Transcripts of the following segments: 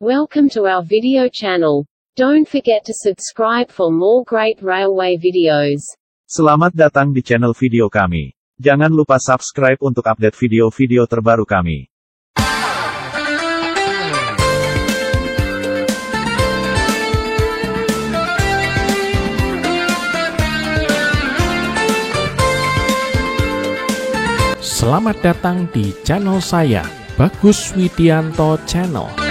Welcome to our video channel. Don't forget to subscribe for more great railway videos. Selamat datang di channel video kami. Jangan lupa subscribe untuk update video-video terbaru kami. Selamat datang di channel saya, Bagus Widianto Channel.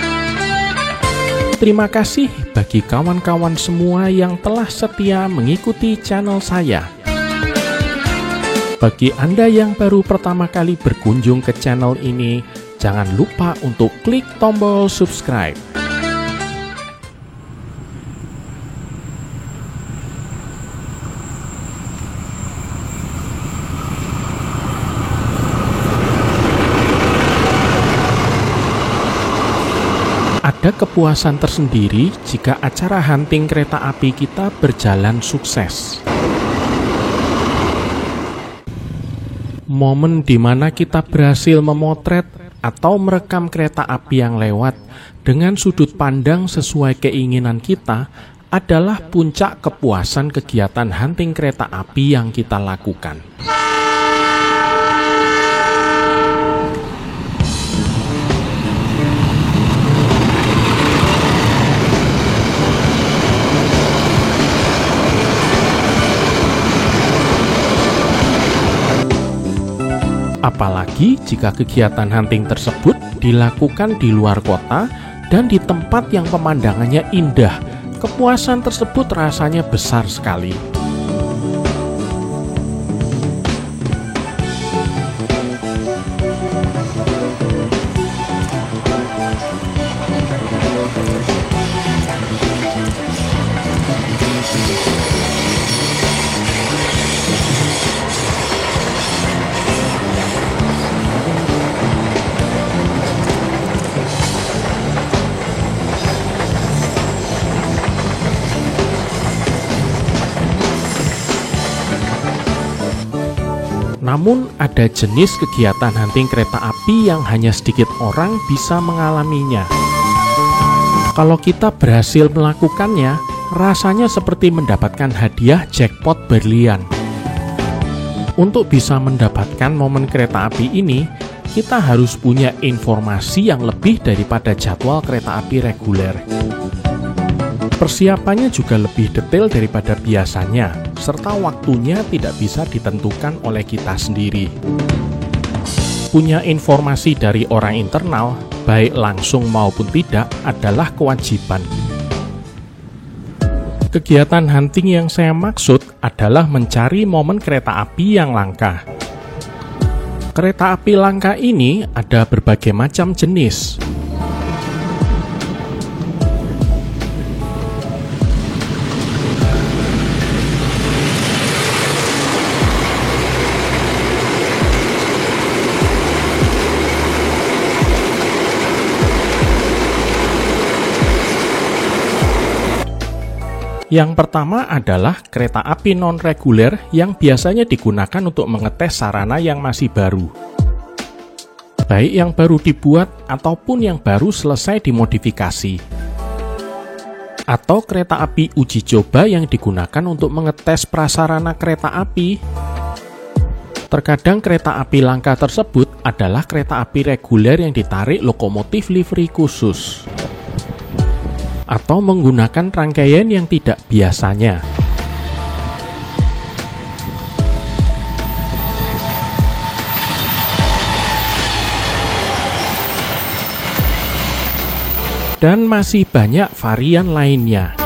Terima kasih bagi kawan-kawan semua yang telah setia mengikuti channel saya. Bagi Anda yang baru pertama kali berkunjung ke channel ini, jangan lupa untuk klik tombol subscribe. Ada kepuasan tersendiri jika acara hunting kereta api kita berjalan sukses. Momen di mana kita berhasil memotret atau merekam kereta api yang lewat dengan sudut pandang sesuai keinginan kita adalah puncak kepuasan kegiatan hunting kereta api yang kita lakukan. Apalagi jika kegiatan hunting tersebut dilakukan di luar kota dan di tempat yang pemandangannya indah, kepuasan tersebut rasanya besar sekali. Namun ada jenis kegiatan hunting kereta api yang hanya sedikit orang bisa mengalaminya. Kalau kita berhasil melakukannya, rasanya seperti mendapatkan hadiah jackpot berlian. Untuk bisa mendapatkan momen kereta api ini, kita harus punya informasi yang lebih daripada jadwal kereta api reguler. Persiapannya juga lebih detail daripada biasanya, serta waktunya tidak bisa ditentukan oleh kita sendiri. Punya informasi dari orang internal, baik langsung maupun tidak, adalah kewajiban. Kegiatan hunting yang saya maksud adalah mencari momen kereta api yang langka. Kereta api langka ini ada berbagai macam jenis. Yang pertama adalah kereta api non-reguler yang biasanya digunakan untuk mengetes sarana yang masih baru. Baik yang baru dibuat ataupun yang baru selesai dimodifikasi. Atau kereta api uji coba yang digunakan untuk mengetes prasarana kereta api. Terkadang kereta api langka tersebut adalah kereta api reguler yang ditarik lokomotif livery khusus, atau menggunakan rangkaian yang tidak biasanya. Dan masih banyak varian lainnya.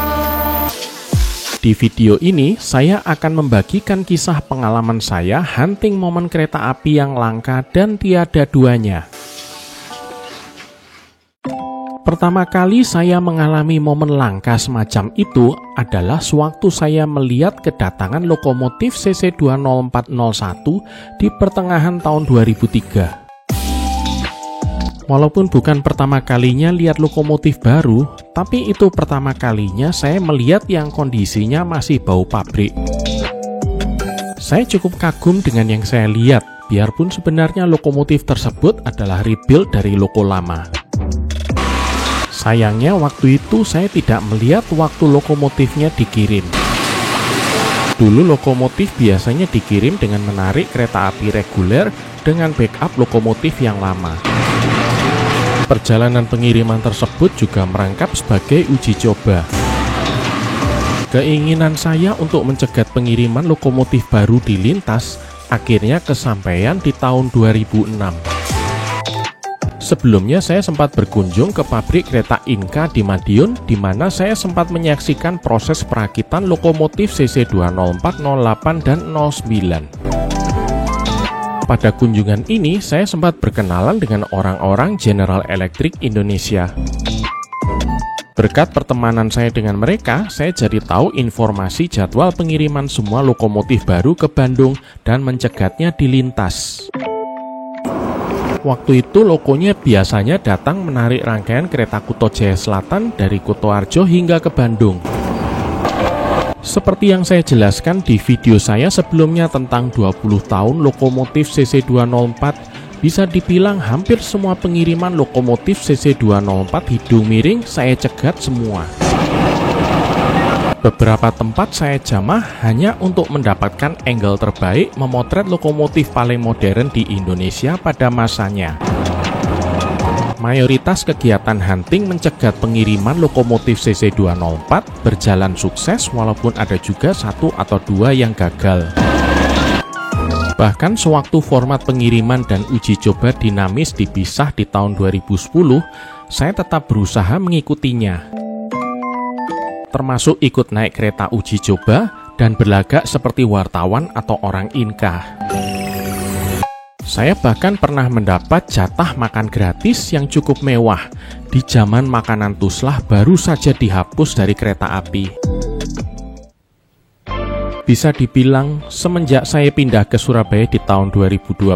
Di video ini, saya akan membagikan kisah pengalaman saya hunting momen kereta api yang langka dan tiada duanya. Pertama kali saya mengalami momen langka semacam itu adalah sewaktu saya melihat kedatangan lokomotif CC20401 di pertengahan tahun 2003. Walaupun bukan pertama kalinya lihat lokomotif baru, tapi itu pertama kalinya saya melihat yang kondisinya masih bau pabrik. Saya cukup kagum dengan yang saya lihat, biarpun sebenarnya lokomotif tersebut adalah rebuild dari loko lama. Sayangnya waktu itu saya tidak melihat waktu lokomotifnya dikirim. Dulu lokomotif biasanya dikirim dengan menarik kereta api reguler dengan backup lokomotif yang lama. Perjalanan pengiriman tersebut juga merangkap sebagai uji coba. Keinginan saya untuk mencegat pengiriman lokomotif baru di lintas akhirnya kesampaian di tahun 2006. Sebelumnya saya sempat berkunjung ke pabrik kereta Inka di Madiun, di mana saya sempat menyaksikan proses perakitan lokomotif CC204, 08, dan 09. Pada kunjungan ini, saya sempat berkenalan dengan orang-orang General Electric Indonesia. Berkat pertemanan saya dengan mereka, saya jadi tahu informasi jadwal pengiriman semua lokomotif baru ke Bandung dan mencegatnya di lintas. Waktu itu lokonya biasanya datang menarik rangkaian kereta Kuto Jaya Selatan dari Kutoarjo hingga ke Bandung. Seperti yang saya jelaskan di video saya sebelumnya tentang 20 tahun lokomotif CC204, bisa dibilang hampir semua pengiriman lokomotif CC204 hidung miring saya cegat semua. Beberapa tempat saya jamah hanya untuk mendapatkan angle terbaik memotret lokomotif paling modern di Indonesia pada masanya. Mayoritas kegiatan hunting mencegat pengiriman lokomotif CC204 berjalan sukses walaupun ada juga 1 atau 2 yang gagal. Bahkan sewaktu format pengiriman dan uji coba dinamis dipisah di tahun 2010, saya tetap berusaha mengikutinya. Termasuk ikut naik kereta uji coba dan berlagak seperti wartawan atau orang Inka. Saya bahkan pernah mendapat jatah makan gratis yang cukup mewah di zaman makanan tuslah baru saja dihapus dari kereta api. Bisa dibilang, semenjak saya pindah ke Surabaya di tahun 2012,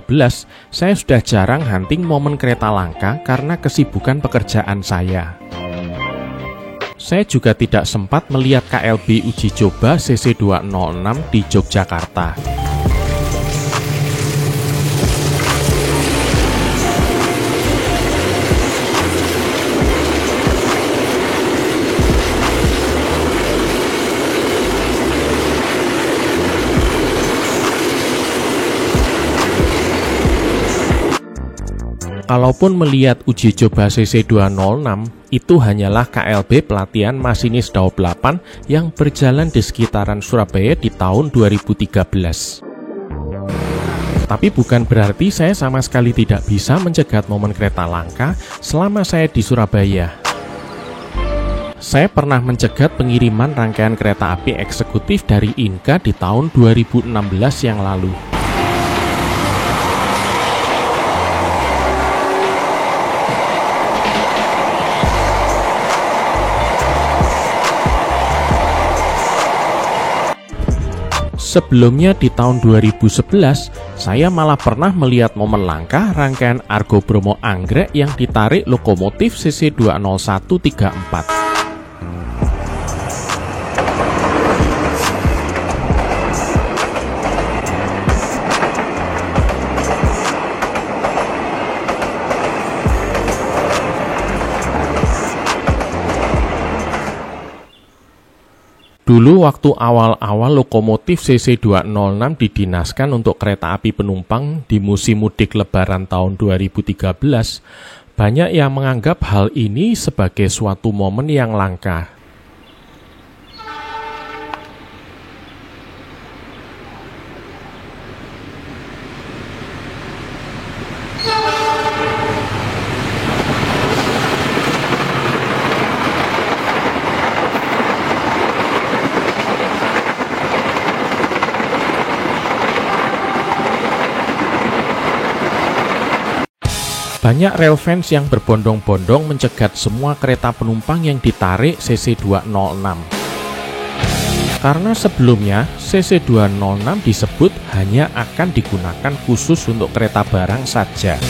saya sudah jarang hunting momen kereta langka karena kesibukan pekerjaan saya. Saya juga tidak sempat melihat KLB uji coba CC206 di Yogyakarta. Kalaupun melihat uji coba CC206, itu hanyalah KLB pelatihan masinis Daob 8 yang berjalan di sekitaran Surabaya di tahun 2013. Tapi bukan berarti saya sama sekali tidak bisa mencegat momen kereta langka selama saya di Surabaya. Saya pernah mencegat pengiriman rangkaian kereta api eksekutif dari Inka di tahun 2016 yang lalu. Sebelumnya di tahun 2011, saya malah pernah melihat momen langka rangkaian Argo Bromo Anggrek yang ditarik lokomotif CC20134. Dulu waktu awal-awal lokomotif CC206 didinaskan untuk kereta api penumpang di musim mudik lebaran tahun 2013, banyak yang menganggap hal ini sebagai suatu momen yang langka. Banyak rail fans yang berbondong-bondong mencegat semua kereta penumpang yang ditarik CC206. Karena sebelumnya CC206 disebut hanya akan digunakan khusus untuk kereta barang saja.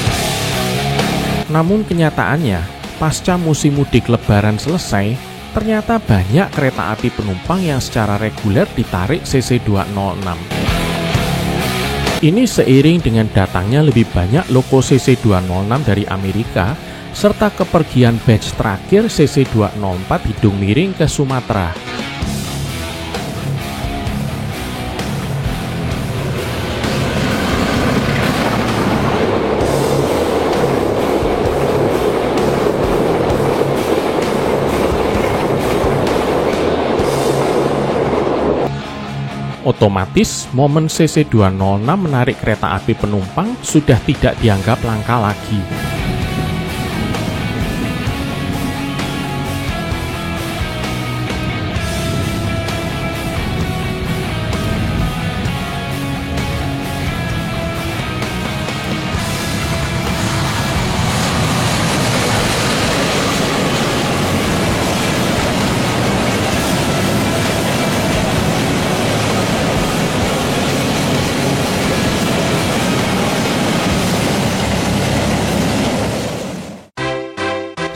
Namun kenyataannya, pasca musim mudik lebaran selesai, ternyata banyak kereta api penumpang yang secara reguler ditarik CC206. Ini seiring dengan datangnya lebih banyak loko CC206 dari Amerika, serta kepergian batch terakhir CC204 Hidung Miring ke Sumatera. Otomatis, momen CC206 menarik kereta api penumpang sudah tidak dianggap langka lagi.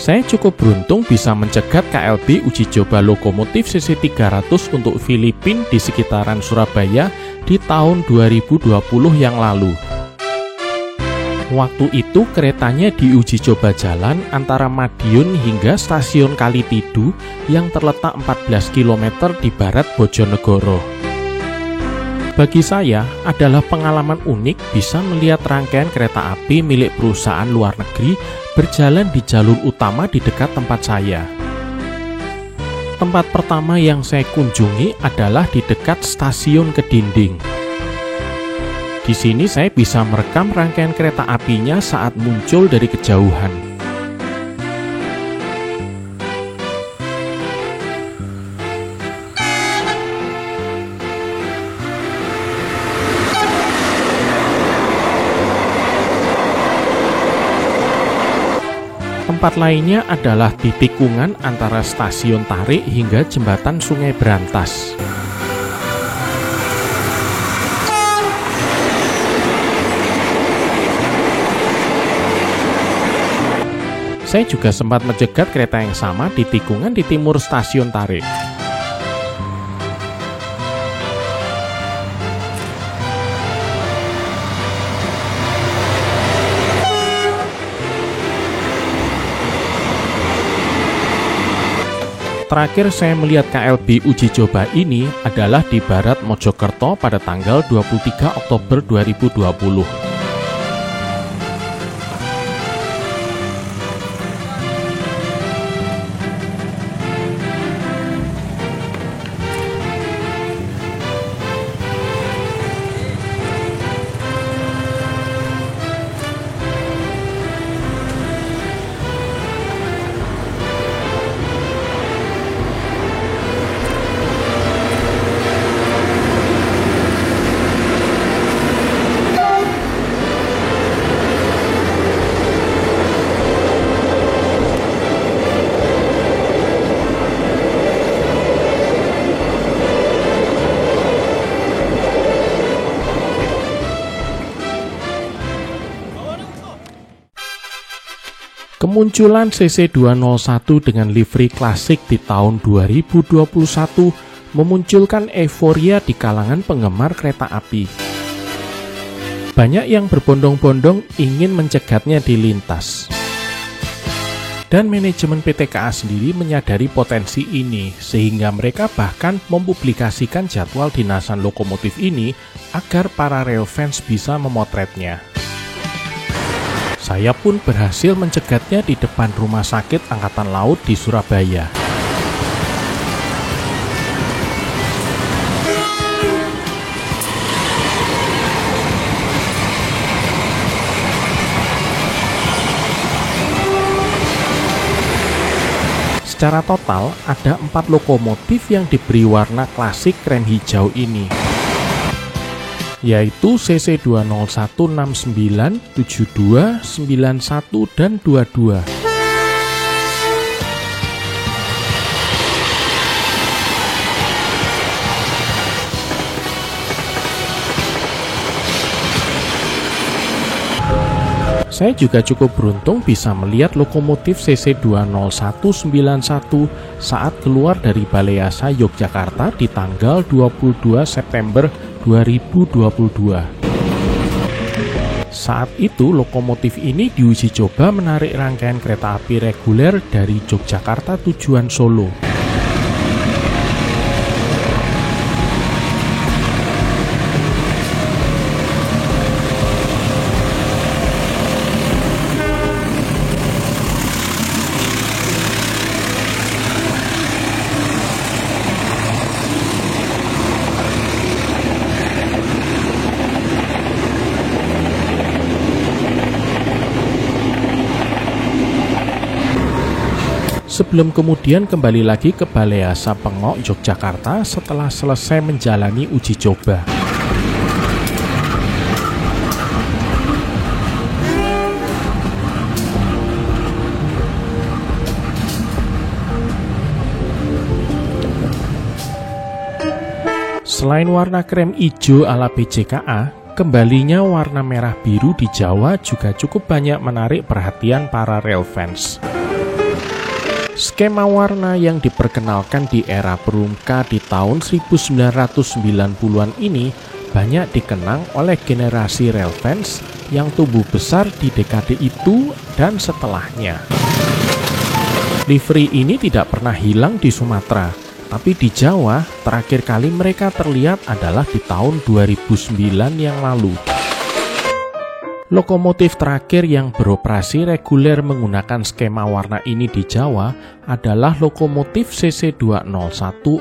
Saya cukup beruntung bisa mencegat KLB uji coba lokomotif CC300 untuk Filipina di sekitaran Surabaya di tahun 2020 yang lalu. Waktu itu keretanya diuji coba jalan antara Madiun hingga stasiun Kalitidu yang terletak 14 km di barat Bojonegoro. Bagi saya adalah pengalaman unik bisa melihat rangkaian kereta api milik perusahaan luar negeri berjalan di jalur utama di dekat tempat saya. Tempat pertama yang saya kunjungi adalah di dekat stasiun Kedinding. Di sini saya bisa merekam rangkaian kereta apinya saat muncul dari kejauhan. Tempat lainnya adalah di tikungan antara stasiun Tarik hingga jembatan Sungai Brantas. Saya juga sempat mencegat kereta yang sama di tikungan di timur stasiun Tarik. Terakhir saya melihat KLB uji coba ini adalah di Barat Mojokerto pada tanggal 23 Oktober 2020. Kemunculan CC201 dengan livery klasik di tahun 2021 memunculkan euforia di kalangan penggemar kereta api. Banyak yang berbondong-bondong ingin mencegatnya di lintas. Dan manajemen PT KA sendiri menyadari potensi ini, sehingga mereka bahkan mempublikasikan jadwal dinasan lokomotif ini agar para rail fans bisa memotretnya. Saya pun berhasil mencegatnya di depan Rumah Sakit Angkatan Laut di Surabaya. Secara total, ada 4 lokomotif yang diberi warna klasik krem hijau ini, yaitu CC201 69, 72, 91, dan 22. Saya juga cukup beruntung bisa melihat lokomotif CC20191 saat keluar dari Baleasa Yogyakarta di tanggal 22 September 2022. Saat itu lokomotif ini diuji coba menarik rangkaian kereta api reguler dari Yogyakarta tujuan Solo. Sebelum kemudian kembali lagi ke Balai Asa Pengok, Yogyakarta setelah selesai menjalani uji coba. Selain warna krem hijau ala PJKA, kembalinya warna merah biru di Jawa juga cukup banyak menarik perhatian para rail fans. Skema warna yang diperkenalkan di era Perumka di tahun 1990-an ini banyak dikenang oleh generasi rail fans yang tumbuh besar di dekade itu dan setelahnya. Livery ini tidak pernah hilang di Sumatera, tapi di Jawa terakhir kali mereka terlihat adalah di tahun 2009 yang lalu. Lokomotif terakhir yang beroperasi reguler menggunakan skema warna ini di Jawa adalah lokomotif CC20141.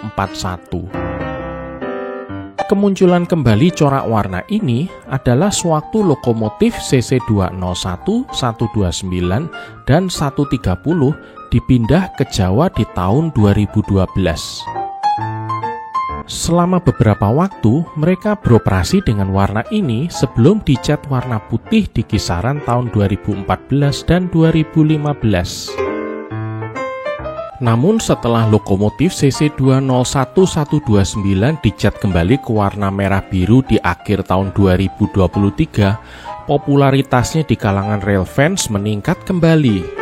Kemunculan kembali corak warna ini adalah sewaktu lokomotif CC201, 129, dan 130 dipindah ke Jawa di tahun 2012. Selama beberapa waktu, mereka beroperasi dengan warna ini sebelum dicat warna putih di kisaran tahun 2014 dan 2015. Namun setelah lokomotif CC201-129 dicat kembali ke warna merah biru di akhir tahun 2023, popularitasnya di kalangan rail fans meningkat kembali.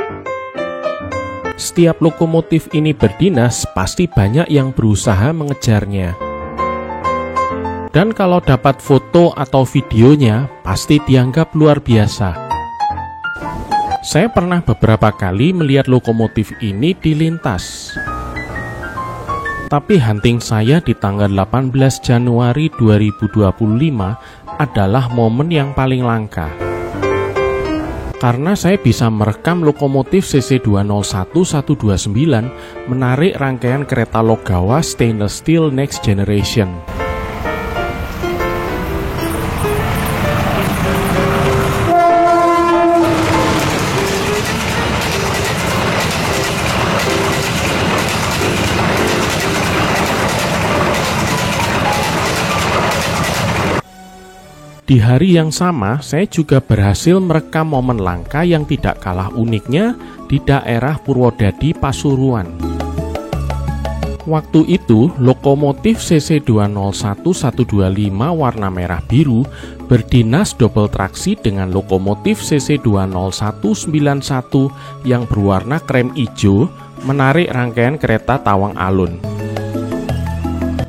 Setiap lokomotif ini berdinas, pasti banyak yang berusaha mengejarnya. Dan kalau dapat foto atau videonya, pasti dianggap luar biasa. Saya pernah beberapa kali melihat lokomotif ini di lintas. Tapi hunting saya di tanggal 18 Januari 2025 adalah momen yang paling langka. Karena saya bisa merekam lokomotif CC201-129 menarik rangkaian kereta Logawa Stainless Steel Next Generation. Di hari yang sama, saya juga berhasil merekam momen langka yang tidak kalah uniknya di daerah Purwodadi, Pasuruan. Waktu itu, lokomotif CC201-125 warna merah biru berdinas double traksi dengan lokomotif CC201-91 yang berwarna krem hijau menarik rangkaian kereta Tawang Alun.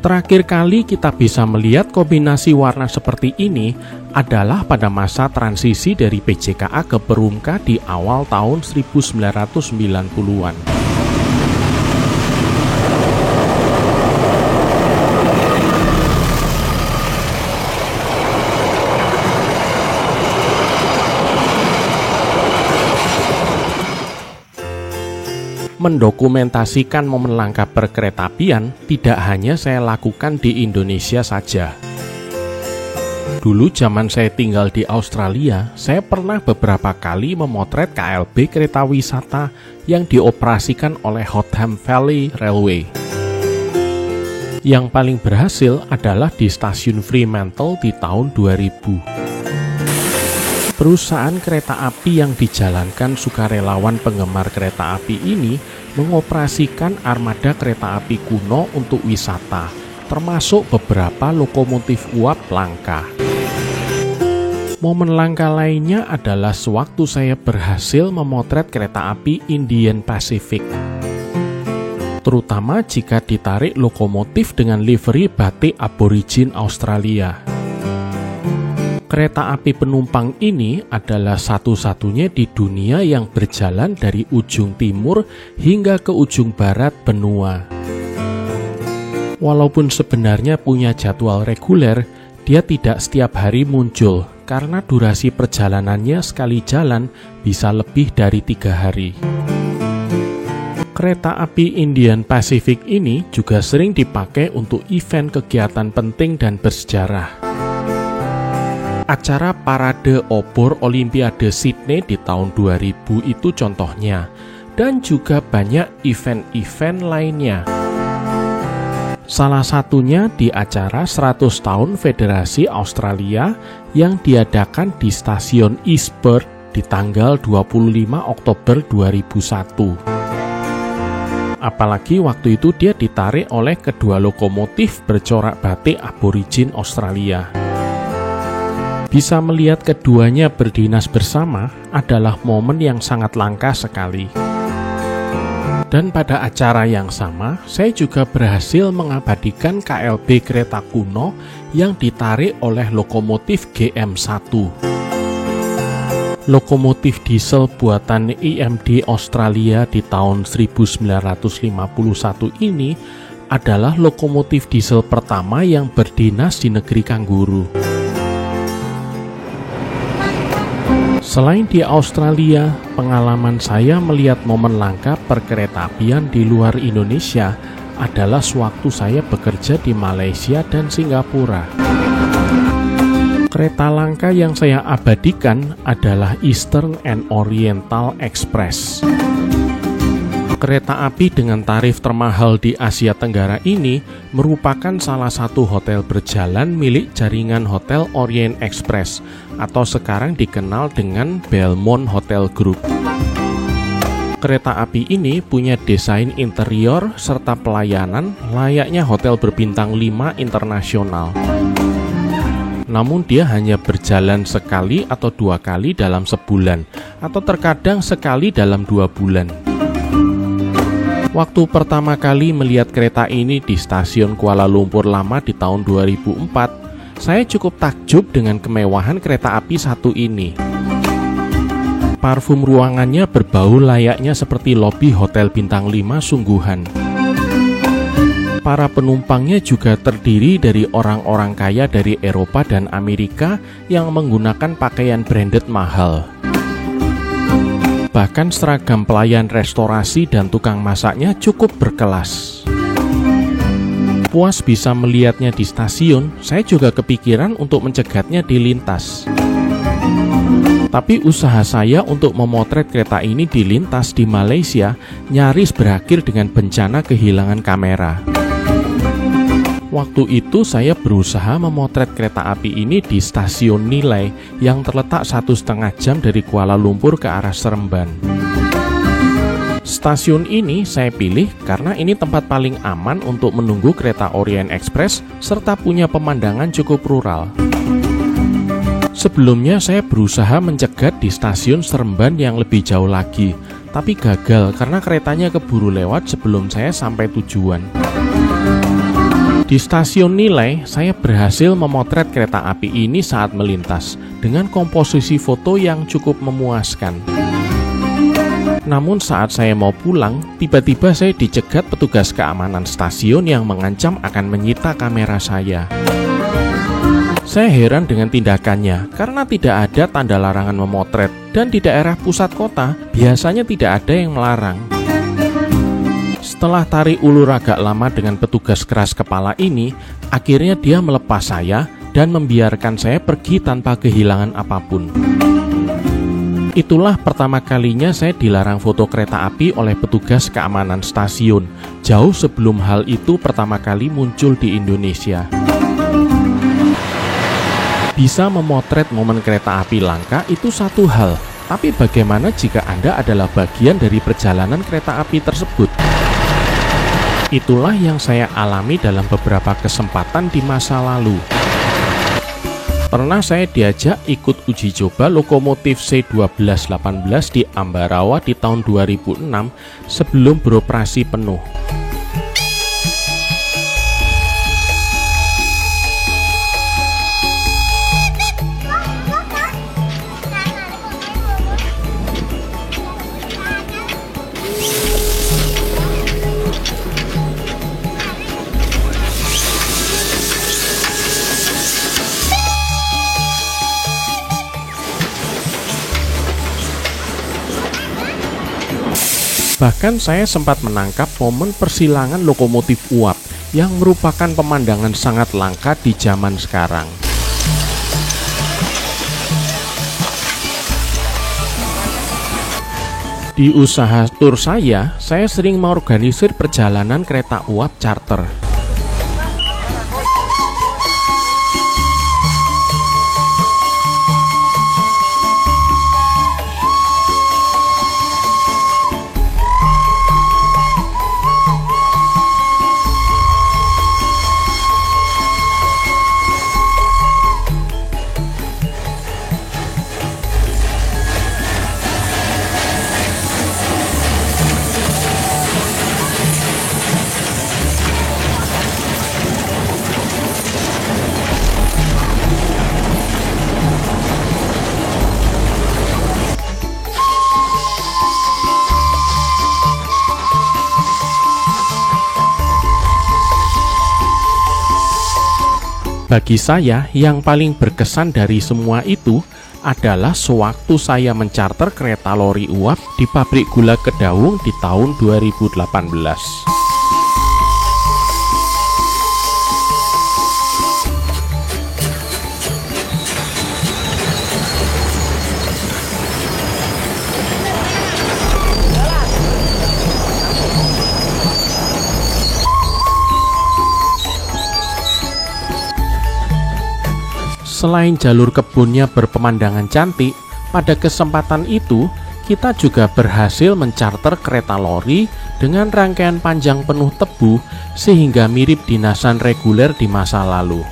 Terakhir kali kita bisa melihat kombinasi warna seperti ini adalah pada masa transisi dari PJKA ke Perumka di awal tahun 1990-an. Mendokumentasikan momen langka perkeretaapian tidak hanya saya lakukan di Indonesia saja. Dulu zaman saya tinggal di Australia, saya pernah beberapa kali memotret KLB kereta wisata yang dioperasikan oleh Hotham Valley Railway. Yang paling berhasil adalah di stasiun Fremantle di tahun 2000. Perusahaan kereta api yang dijalankan sukarelawan penggemar kereta api ini mengoperasikan armada kereta api kuno untuk wisata, termasuk beberapa lokomotif uap langka. Momen langka lainnya adalah sewaktu saya berhasil memotret kereta api Indian Pacific, terutama jika ditarik lokomotif dengan livery batik aborigin Australia. Kereta api penumpang ini adalah satu-satunya di dunia yang berjalan dari ujung timur hingga ke ujung barat benua. Walaupun sebenarnya punya jadwal reguler, dia tidak setiap hari muncul karena durasi perjalanannya sekali jalan bisa lebih dari 3 hari. Kereta api Indian Pacific ini juga sering dipakai untuk event kegiatan penting dan bersejarah. Acara Parade Obor Olimpiade Sydney di tahun 2000 itu contohnya, dan juga banyak event-event lainnya. Salah satunya di acara 100 tahun Federasi Australia yang diadakan di stasiun East Perth di tanggal 25 Oktober 2001. Apalagi waktu itu dia ditarik oleh kedua lokomotif bercorak batik aborigin Australia. Bisa melihat keduanya berdinas bersama adalah momen yang sangat langka sekali. Dan pada acara yang sama, saya juga berhasil mengabadikan KLB kereta kuno yang ditarik oleh lokomotif GM1. Lokomotif diesel buatan EMD Australia di tahun 1951 ini adalah lokomotif diesel pertama yang berdinas di negeri kanguru. Selain di Australia, pengalaman saya melihat momen langka perkeretaapian di luar Indonesia adalah sewaktu saya bekerja di Malaysia dan Singapura. Kereta langka yang saya abadikan adalah Eastern and Oriental Express. Kereta api dengan tarif termahal di Asia Tenggara ini merupakan salah satu hotel berjalan milik jaringan Hotel Orient Express atau sekarang dikenal dengan Belmont Hotel Group. Kereta api ini punya desain interior serta pelayanan layaknya hotel berbintang 5 internasional. Namun dia hanya berjalan sekali atau 2 kali dalam sebulan, atau terkadang sekali dalam 2 bulan. Waktu pertama kali melihat kereta ini di stasiun Kuala Lumpur Lama di tahun 2004, saya cukup takjub dengan kemewahan kereta api satu ini. Parfum ruangannya berbau layaknya seperti lobi hotel bintang 5 sungguhan. Para penumpangnya juga terdiri dari orang-orang kaya dari Eropa dan Amerika yang menggunakan pakaian branded mahal. Bahkan seragam pelayan restorasi dan tukang masaknya cukup berkelas. Puas bisa melihatnya di stasiun, saya juga kepikiran untuk mencegatnya di lintas. Tapi usaha saya untuk memotret kereta ini di lintas di Malaysia nyaris berakhir dengan bencana kehilangan kamera. Waktu itu saya berusaha memotret kereta api ini di stasiun Nilai yang terletak 1,5 jam dari Kuala Lumpur ke arah Seremban. Stasiun ini saya pilih karena ini tempat paling aman untuk menunggu kereta Orient Express serta punya pemandangan cukup rural. Sebelumnya saya berusaha mencegat di stasiun Seremban yang lebih jauh lagi, tapi gagal karena keretanya keburu lewat sebelum saya sampai tujuan. Di stasiun Nilai, saya berhasil memotret kereta api ini saat melintas dengan komposisi foto yang cukup memuaskan. Namun saat saya mau pulang, tiba-tiba saya dicegat petugas keamanan stasiun yang mengancam akan menyita kamera saya. Saya heran dengan tindakannya karena tidak ada tanda larangan memotret dan di daerah pusat kota biasanya tidak ada yang melarang. Setelah tarik ulur agak lama dengan petugas keras kepala ini, akhirnya dia melepas saya dan membiarkan saya pergi tanpa kehilangan apapun. Itulah pertama kalinya saya dilarang foto kereta api oleh petugas keamanan stasiun, jauh sebelum hal itu pertama kali muncul di Indonesia. Bisa memotret momen kereta api langka itu satu hal, tapi bagaimana jika Anda adalah bagian dari perjalanan kereta api tersebut? Itulah yang saya alami dalam beberapa kesempatan di masa lalu. Pernah saya diajak ikut uji coba lokomotif C1218 di Ambarawa di tahun 2006 sebelum beroperasi penuh. Bahkan saya sempat menangkap momen persilangan lokomotif uap yang merupakan pemandangan sangat langka di zaman sekarang. Di usaha tur saya sering mengorganisir perjalanan kereta uap charter. Bagi saya, yang paling berkesan dari semua itu adalah sewaktu saya mencarter kereta lori uap di pabrik gula Kedawung di tahun 2018. Selain jalur kebunnya berpemandangan cantik, pada kesempatan itu kita juga berhasil mencarter kereta lori dengan rangkaian panjang penuh tebu sehingga mirip dinasan reguler di masa lalu.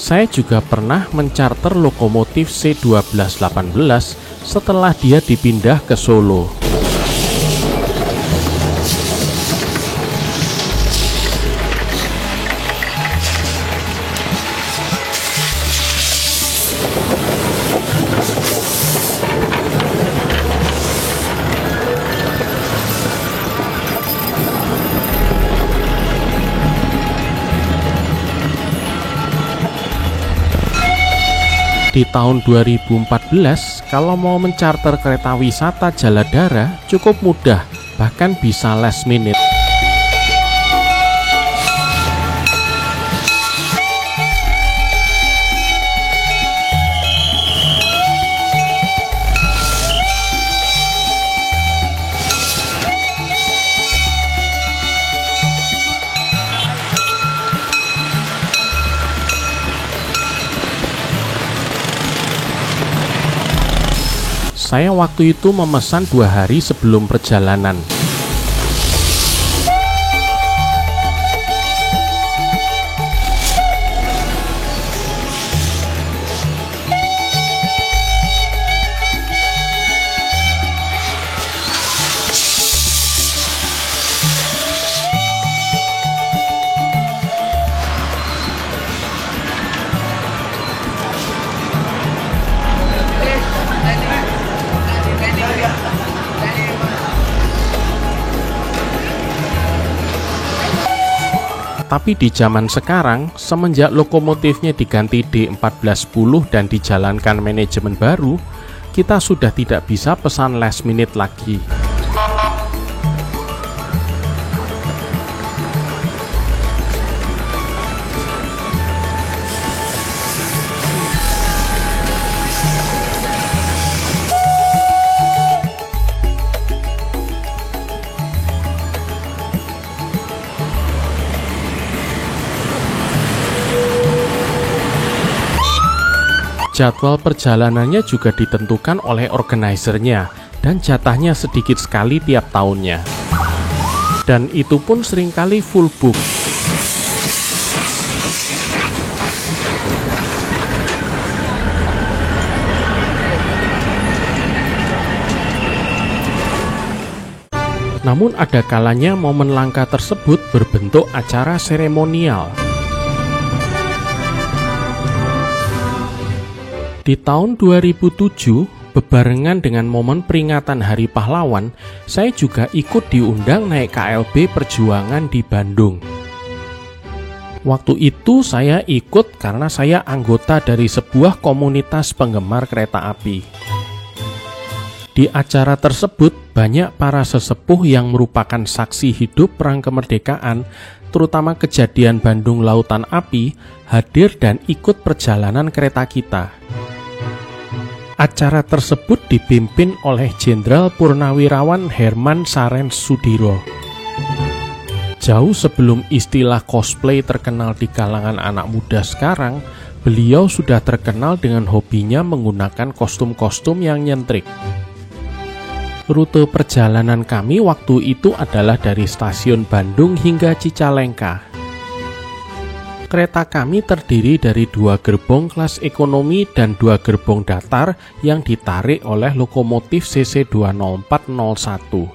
Saya juga pernah mencarter lokomotif C1218 setelah dia dipindah ke Solo. Di tahun 2014, kalau mau mencarter kereta wisata Jaladara cukup mudah, bahkan bisa last minute. Saya waktu itu memesan 2 hari sebelum perjalanan. Tapi di zaman sekarang, semenjak lokomotifnya diganti D1410 dan dijalankan manajemen baru, kita sudah tidak bisa pesan last minute lagi. Jadwal perjalanannya juga ditentukan oleh organisernya dan jatahnya sedikit sekali tiap tahunnya. Dan itu pun seringkali full book. Namun ada kalanya momen langka tersebut berbentuk acara seremonial. Di tahun 2007, bebarengan dengan momen peringatan Hari Pahlawan, saya juga ikut diundang naik KLB Perjuangan di Bandung. Waktu itu saya ikut karena saya anggota dari sebuah komunitas penggemar kereta api. Di acara tersebut, banyak para sesepuh yang merupakan saksi hidup Perang Kemerdekaan, terutama kejadian Bandung Lautan Api, hadir dan ikut perjalanan kereta kita. Acara tersebut dipimpin oleh Jenderal Purnawirawan Herman Sarens Sudiro. Jauh sebelum istilah cosplay terkenal di kalangan anak muda sekarang, beliau sudah terkenal dengan hobinya menggunakan kostum-kostum yang nyentrik. Rute perjalanan kami waktu itu adalah dari stasiun Bandung hingga Cicalengka. Kereta kami terdiri dari 2 gerbong kelas ekonomi dan 2 gerbong datar yang ditarik oleh lokomotif CC 20401.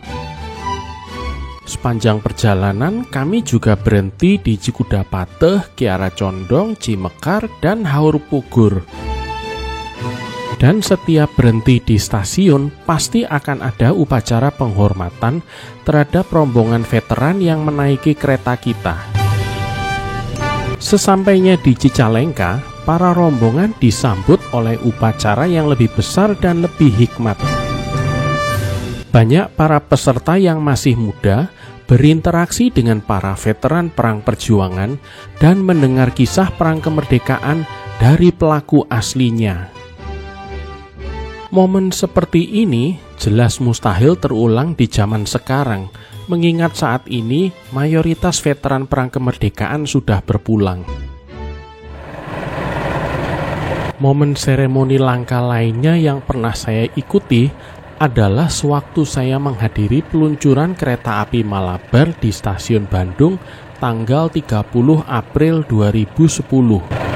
Sepanjang perjalanan kami juga berhenti di Cikudapateh, Kiara Condong, Cimekar, dan Haur Pugur. Dan setiap berhenti di stasiun, pasti akan ada upacara penghormatan terhadap rombongan veteran yang menaiki kereta kita. Sesampainya di Cicalengka, para rombongan disambut oleh upacara yang lebih besar dan lebih hikmat. Banyak para peserta yang masih muda berinteraksi dengan para veteran Perang Perjuangan dan mendengar kisah Perang Kemerdekaan dari pelaku aslinya. Momen seperti ini jelas mustahil terulang di zaman sekarang, mengingat saat ini mayoritas veteran Perang Kemerdekaan sudah berpulang. Momen seremoni langka lainnya yang pernah saya ikuti adalah sewaktu saya menghadiri peluncuran kereta api Malabar di stasiun Bandung tanggal 30 April 2010.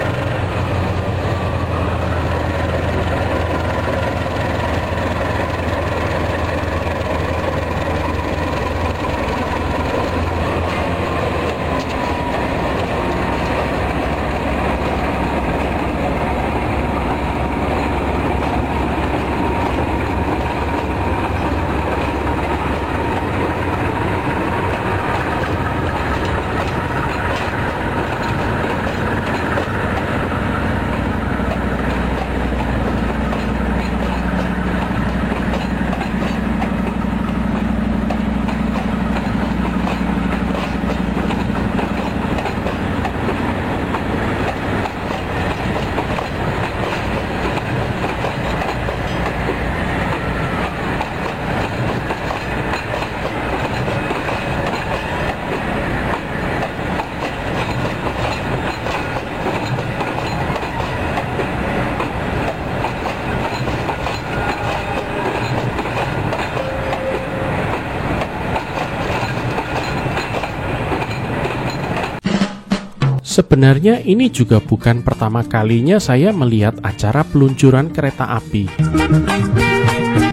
Sebenarnya ini juga bukan pertama kalinya saya melihat acara peluncuran kereta api.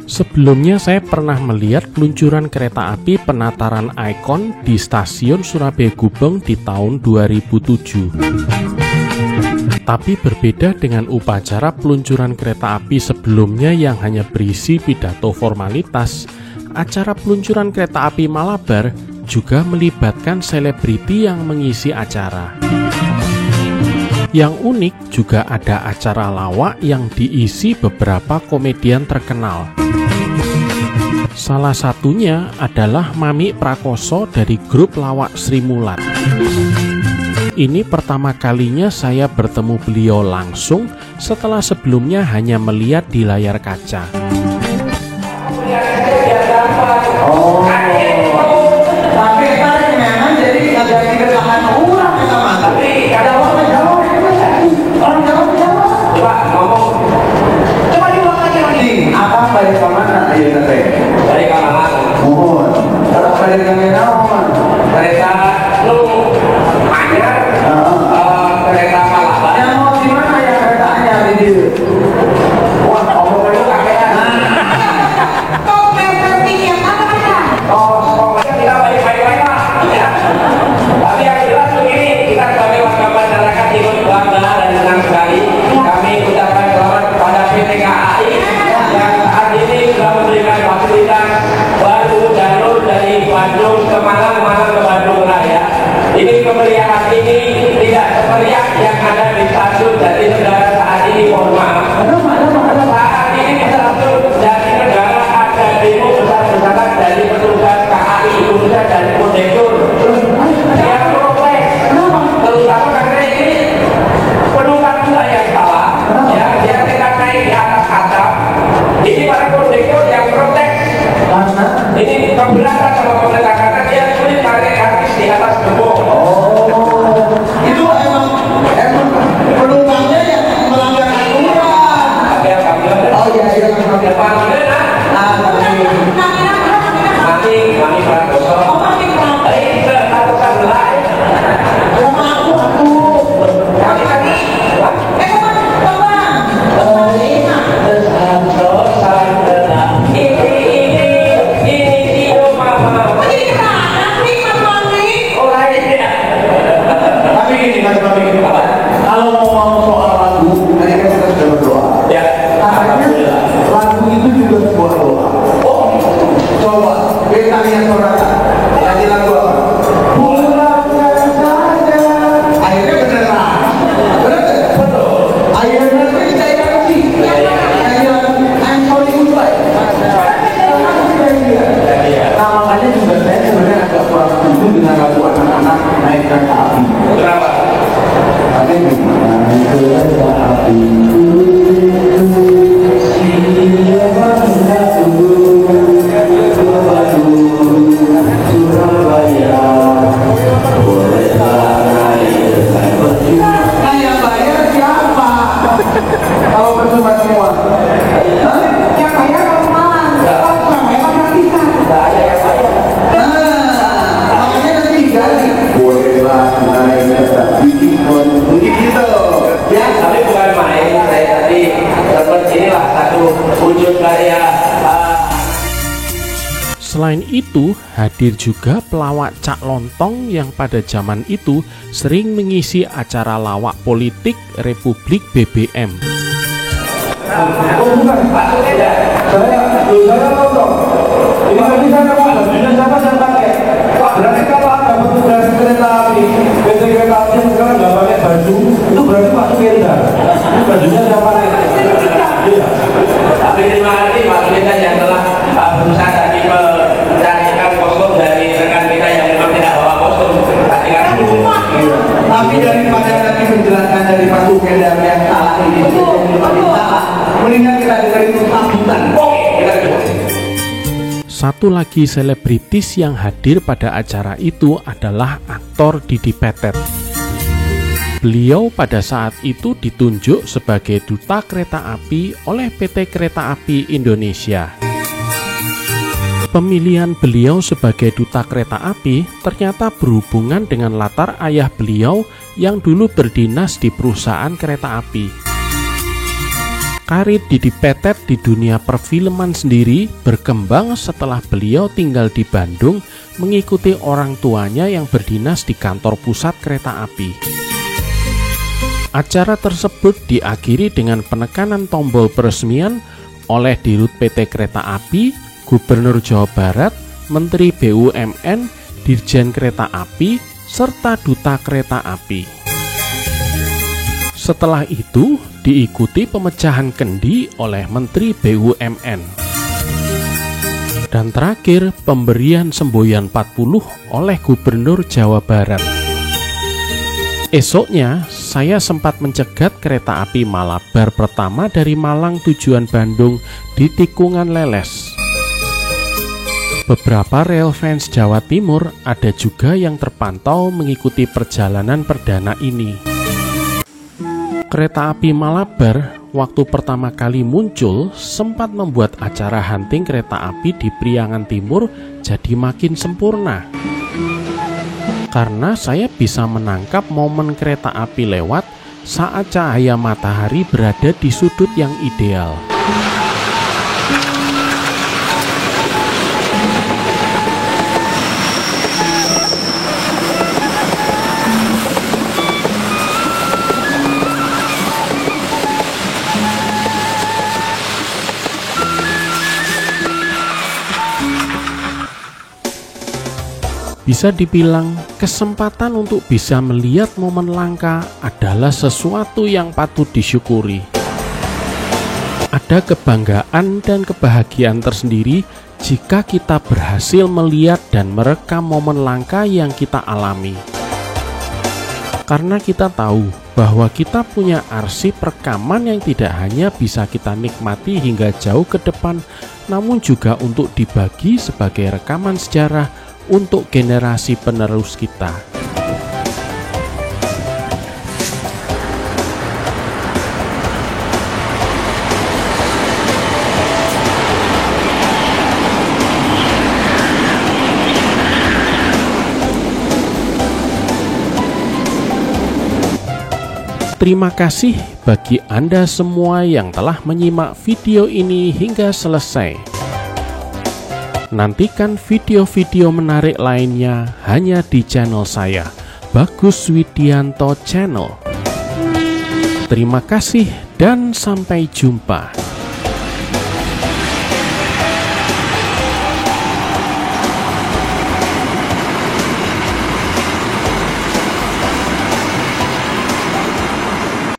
Sebelumnya saya pernah melihat peluncuran kereta api penataran ikon di stasiun Surabaya Gubeng di tahun 2007. Tapi berbeda dengan upacara peluncuran kereta api sebelumnya yang hanya berisi pidato formalitas, acara peluncuran kereta api Malabar juga melibatkan selebriti yang mengisi acara. Yang unik juga ada acara lawak yang diisi beberapa komedian terkenal. Salah satunya adalah Mami Prakoso dari grup lawak Sri Mulat. Ini pertama kalinya saya bertemu beliau langsung setelah sebelumnya hanya melihat di layar kaca. Kereta Malabar. Selain itu, hadir juga pelawak Cak Lontong yang pada zaman itu sering mengisi acara lawak politik Republik BBM. Berarti kalau ada petugas kereta api, PT kereta api sekarang nggak pakai baju, itu berarti Pak Sukenda. Ini bajunya siapa nih? Iya. Tapi terima kasih Pak Sukenda yang telah berusaha tadi mencarikan kostum dari rekan kita yang memang tidak bawa kostum. Tapi daripada tadi menjelaskan dari Pak Sukenda yang salah ini, mendingan kita dengerin sambutan. Oke, kita coba. Satu lagi selebritis yang hadir pada acara itu adalah aktor Didi Petet. Beliau pada saat itu ditunjuk sebagai duta kereta api oleh PT Kereta Api Indonesia. Pemilihan beliau sebagai duta kereta api ternyata berhubungan dengan latar ayah beliau yang dulu berdinas di perusahaan kereta api. Karir Didi Petet di dunia perfilman sendiri berkembang setelah beliau tinggal di Bandung mengikuti orang tuanya yang berdinas di kantor pusat kereta api. Acara tersebut diakhiri dengan penekanan tombol peresmian oleh Dirut PT Kereta Api, Gubernur Jawa Barat, Menteri BUMN, Dirjen Kereta Api, serta Duta Kereta Api. Setelah itu, diikuti pemecahan kendi oleh Menteri BUMN. Dan terakhir, pemberian semboyan 40 oleh Gubernur Jawa Barat. Esoknya, saya sempat mencegat kereta api Malabar pertama dari Malang tujuan Bandung di tikungan Leles. Beberapa rel fans Jawa Timur ada juga yang terpantau mengikuti perjalanan perdana ini. Kereta api Malabar waktu pertama kali muncul sempat membuat acara hunting kereta api di Priangan Timur jadi makin sempurna. Karena saya bisa menangkap momen kereta api lewat saat cahaya matahari berada di sudut yang ideal. Bisa dibilang, kesempatan untuk bisa melihat momen langka adalah sesuatu yang patut disyukuri. Ada kebanggaan dan kebahagiaan tersendiri jika kita berhasil melihat dan merekam momen langka yang kita alami. Karena kita tahu bahwa kita punya arsip rekaman yang tidak hanya bisa kita nikmati hingga jauh ke depan, namun juga untuk dibagi sebagai rekaman sejarah untuk generasi penerus kita. Terima kasih bagi Anda semua yang telah menyimak video ini hingga selesai. Nantikan video-video menarik lainnya hanya di channel saya, Bagus Widianto Channel. Terima kasih dan sampai jumpa.